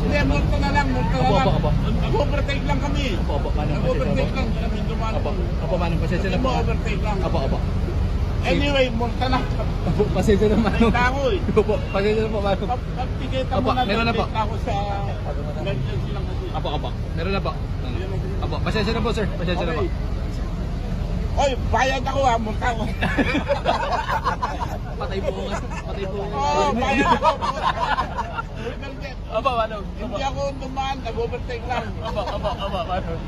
Hindi, multo na lang. Nag-overtake lang kami. Nag-overtake lang kami dumaan. Manong, pasensya na po. Nag-overtake lang. Apo. Anyway, multa na. Pasensya na, Manong. Nakita ko eh. Opo, pasensya na po, Manong. Pagtigita mo Apo, na meron na po. ako sa emergency lang kasi. Apo. Meron na po. Apo, pasensya na po, sir. Pasensya na po. Oy, bayad ako ha, multa ko. Patay po nga. Oo, bayad ako. Apo, Manong. Hindi ako dumaan, nag-overtake lang. Apo, Manong.